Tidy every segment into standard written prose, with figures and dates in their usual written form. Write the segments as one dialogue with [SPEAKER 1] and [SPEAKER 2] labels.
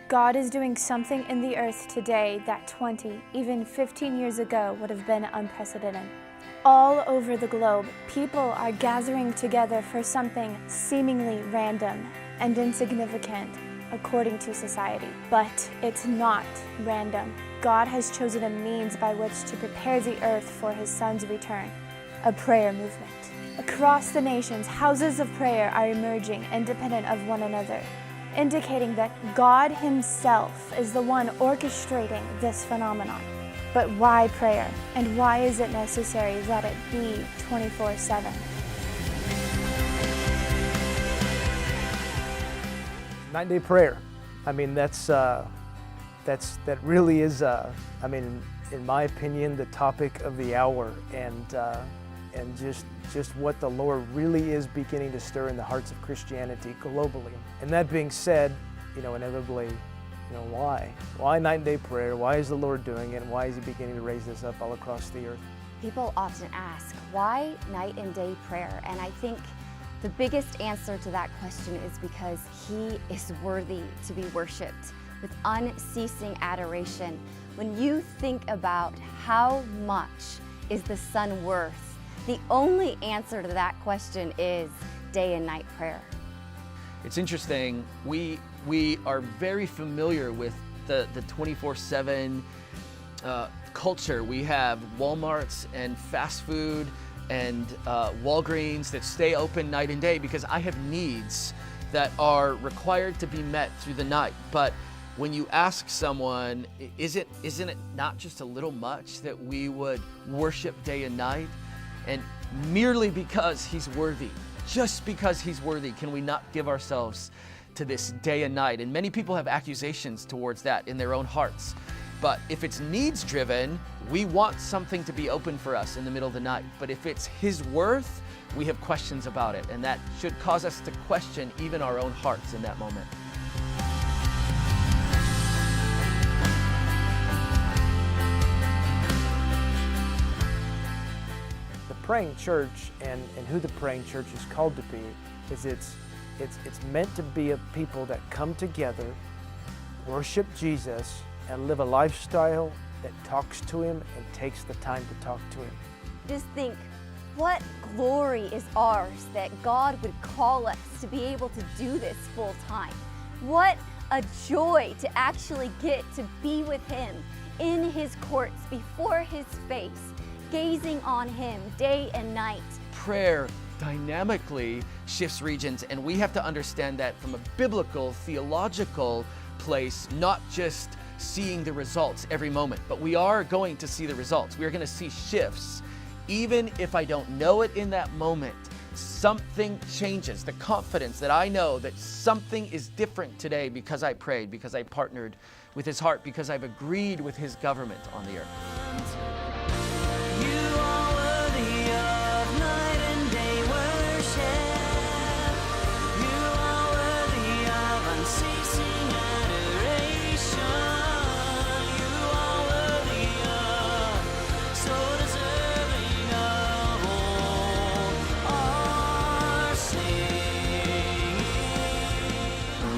[SPEAKER 1] God is doing something in the earth today that 20, even 15 years ago would have been unprecedented. All over the globe, people are gathering together for something seemingly random and insignificant according to society. But it's not random. God has chosen a means by which to prepare the earth for His Son's return, a prayer movement. Across the nations, houses of prayer are emerging independent of one another, indicating that God Himself is the one orchestrating this phenomenon. But why prayer? And why is it necessary that it be 24/7?
[SPEAKER 2] Nine-day prayer. I mean, that really is, in my opinion, the topic of the hour, and just what the Lord really is beginning to stir in the hearts of Christianity globally. And that being said, inevitably, why? Why night-and-day prayer? Why is the Lord doing it? And why is He beginning to raise this up all across the earth?
[SPEAKER 3] People often ask, why night and day prayer? And I think the biggest answer to that question is because He is worthy to be worshiped with unceasing adoration. When you think about how much is the Son worth, the only answer to that question is day and night prayer.
[SPEAKER 4] It's interesting, we are very familiar with the 24/7 culture. We have Walmarts and fast food and Walgreens that stay open night and day because I have needs that are required to be met through the night. But when you ask someone, isn't it not just a little much that we would worship day and night? And merely because He's worthy, just because He's worthy, can we not give ourselves to this day and night? And many people have accusations towards that in their own hearts. But if it's needs driven, we want something to be open for us in the middle of the night. But if it's His worth, we have questions about it. And that should cause us to question even our own hearts in that moment.
[SPEAKER 2] The praying church and who the praying church is called to be is it's meant to be a people that come together, worship Jesus, and live a lifestyle that talks to Him and takes the time to talk to Him.
[SPEAKER 3] Just think, what glory is ours that God would call us to be able to do this full time. What a joy to actually get to be with Him in His courts, before His face, gazing on Him day and night.
[SPEAKER 4] Prayer dynamically shifts regions, and we have to understand that from a biblical, theological place, not just seeing the results every moment, but we are going to see the results. We are going to see shifts. Even if I don't know it in that moment, something changes. The confidence that I know that something is different today because I prayed, because I partnered with His heart, because I've agreed with His government on the earth.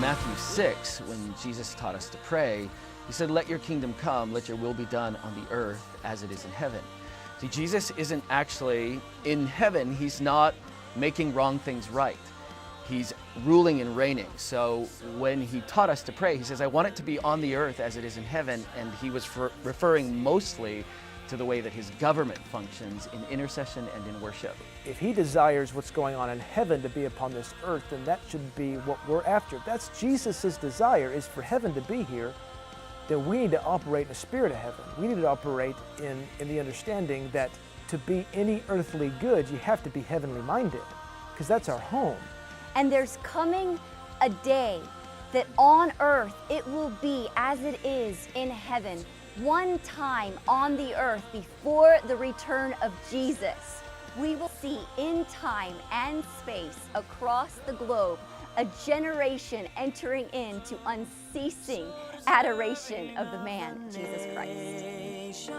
[SPEAKER 4] Matthew 6, when Jesus taught us to pray, He said, "Let your kingdom come, let your will be done on the earth as it is in heaven." See, Jesus isn't actually in heaven. He's not making wrong things right. He's ruling and reigning. So when He taught us to pray, He says, I want it to be on the earth as it is in heaven. And He was referring mostly to the way that His government functions in intercession and in worship.
[SPEAKER 2] If He desires what's going on in heaven to be upon this earth, then that should be what we're after. If that's Jesus' desire, is for heaven to be here, then we need to operate in the spirit of heaven. We need to operate in the understanding that to be any earthly good, you have to be heavenly minded, because that's our home.
[SPEAKER 3] And there's coming a day that on earth it will be as it is in heaven, one time on the earth before the return of Jesus. We will see in time and space across the globe a generation entering into unceasing adoration of the man, Jesus Christ.